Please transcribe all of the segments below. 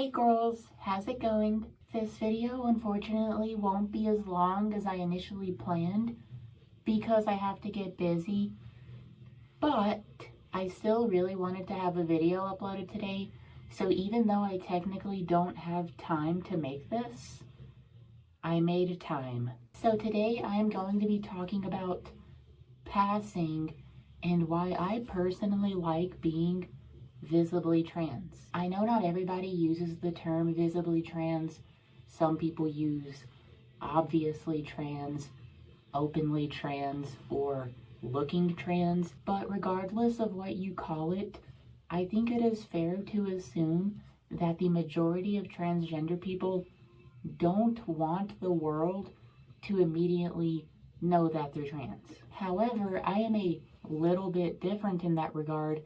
Hey girls, how's it going? This video unfortunately won't be as long as I initially planned because I have to get busy, but I still really wanted to have a video uploaded today, so even though I technically don't have time to make this, I made time. So today I am going to be talking about passing and why I personally like being visibly trans. I know not everybody uses the term visibly trans. Some people use obviously trans, openly trans, or looking trans, but regardless of what you call it, I think it is fair to assume that the majority of transgender people don't want the world to immediately know that they're trans. However, I am a little bit different in that regard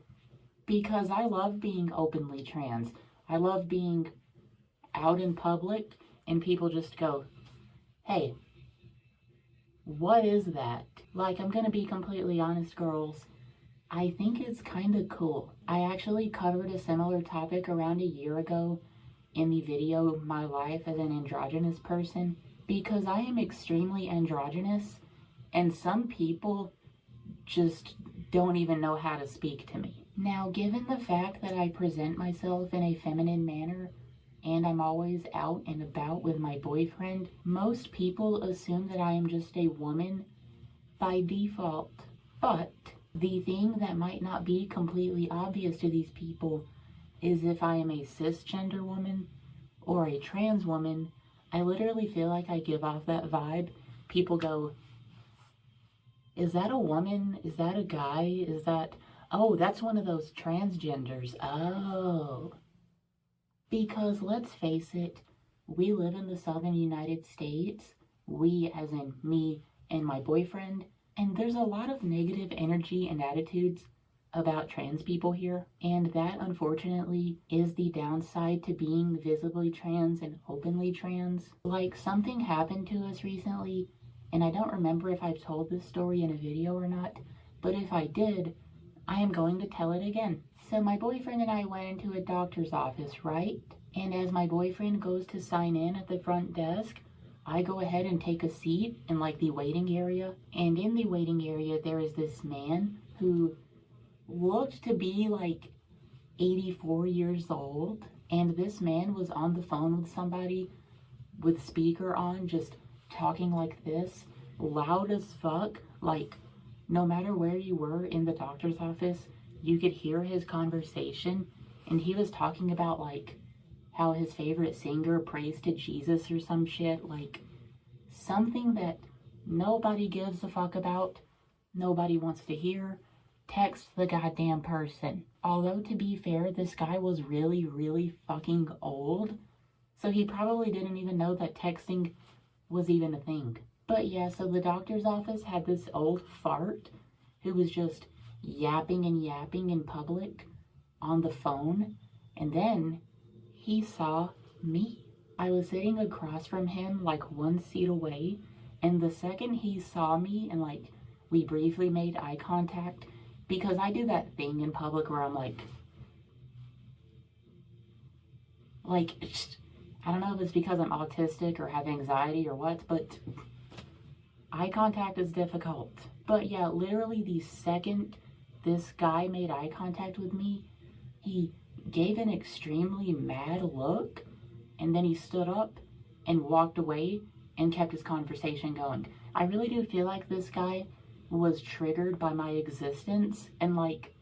because I love being openly trans. I love being out in public and people just go, hey, what is that? Like, I'm gonna be completely honest, girls. I think it's kind of cool. I actually covered a similar topic around a year ago in the video My Life as an Androgynous Person because I am extremely androgynous and some people just don't even know how to speak to me. Now, given the fact that I present myself in a feminine manner and I'm always out and about with my boyfriend, most people assume that I am just a woman by default. But the thing that might not be completely obvious to these people is if I am a cisgender woman or a trans woman, I literally feel like I give off that vibe. People go, is that a woman? Is that a guy? Is that, oh, that's one of those transgenders. Oh. Because let's face it, we live in the southern United States. We, as in me and my boyfriend, and there's a lot of negative energy and attitudes about trans people here. And that, unfortunately, is the downside to being visibly trans and openly trans. Like, something happened to us recently, and I don't remember if I've told this story in a video or not, but if I did, I am going to tell it again. So my boyfriend and I went into a doctor's office, right? And as my boyfriend goes to sign in at the front desk, I go ahead and take a seat in like the waiting area. And in the waiting area, there is this man who looked to be like 84 years old. And this man was on the phone with somebody with speaker on, just talking like this, loud as fuck. Like, no matter where you were in the doctor's office, you could hear his conversation. And he was talking about like how his favorite singer prays to Jesus or some shit, like something that nobody gives a fuck about, nobody wants to hear. Text the goddamn person. Although, to be fair, this guy was really fucking old, so he probably didn't even know that texting was even a thing. But yeah, so the doctor's office had this old fart who was just yapping and yapping in public on the phone, and then he saw me. I was sitting across from him like 1 seat away, and the second he saw me and like we briefly made eye contact, because I do that thing in public where I'm like I don't know if it's because I'm autistic or have anxiety or what, but eye contact is difficult. But yeah, literally the second this guy made eye contact with me, he gave an extremely mad look, and then he stood up and walked away and kept his conversation going. I really do feel like this guy was triggered by my existence, and like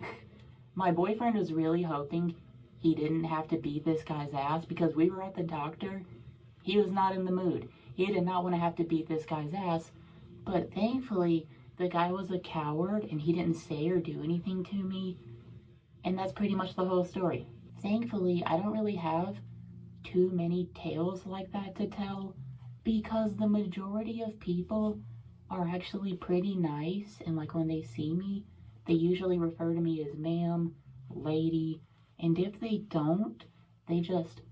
my boyfriend was really hoping he didn't have to beat this guy's ass because we were at the doctor. He was not in the mood. He did not want to have to beat this guy's ass, but thankfully the guy was a coward and he didn't say or do anything to me, and that's pretty much the whole story. Thankfully, I don't really have too many tales like that to tell because the majority of people are actually pretty nice, and like when they see me, they usually refer to me as ma'am, lady, and if they don't, they just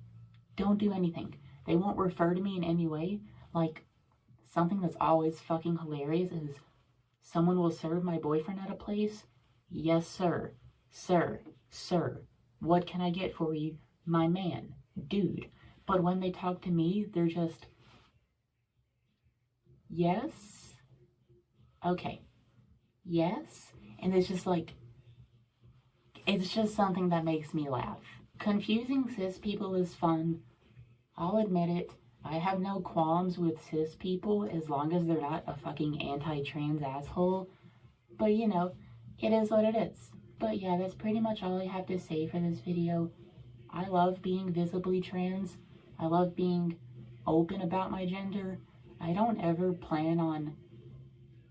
don't do anything. They won't refer to me in any way. Like, something that's always fucking hilarious is someone will serve my boyfriend at a place. Yes, sir. Sir. Sir. What can I get for you, my man? dude. But when they talk to me, they're just, yes, okay, yes. And it's just like, it's just something that makes me laugh. Confusing cis people is fun. I'll admit it. I have no qualms with cis people as long as they're not a fucking anti-trans asshole. But you know, it is what it is. But yeah, that's pretty much all I have to say for this video. I love being visibly trans. I love being open about my gender. I don't ever plan on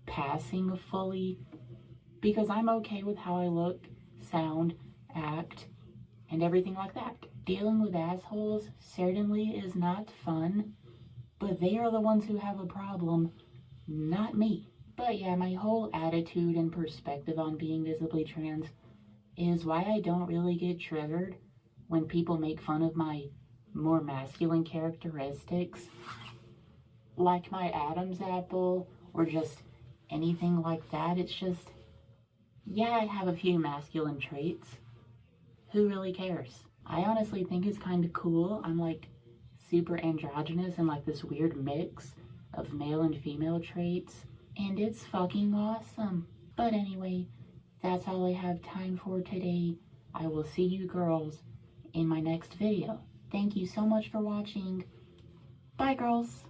passing fully because I'm okay with how I look, sound, act, and everything like that. Dealing with assholes certainly is not fun, but they are the ones who have a problem, not me. But yeah, my whole attitude and perspective on being visibly trans is why I don't really get triggered when people make fun of my more masculine characteristics, like my Adam's apple or just anything like that. It's just, yeah, I have a few masculine traits. Who really cares? I honestly think it's kind of cool. I'm like super androgynous and like this weird mix of male and female traits, and it's fucking awesome. But anyway, that's all I have time for today. I will see you girls in my next video. Thank you so much for watching. Bye, girls.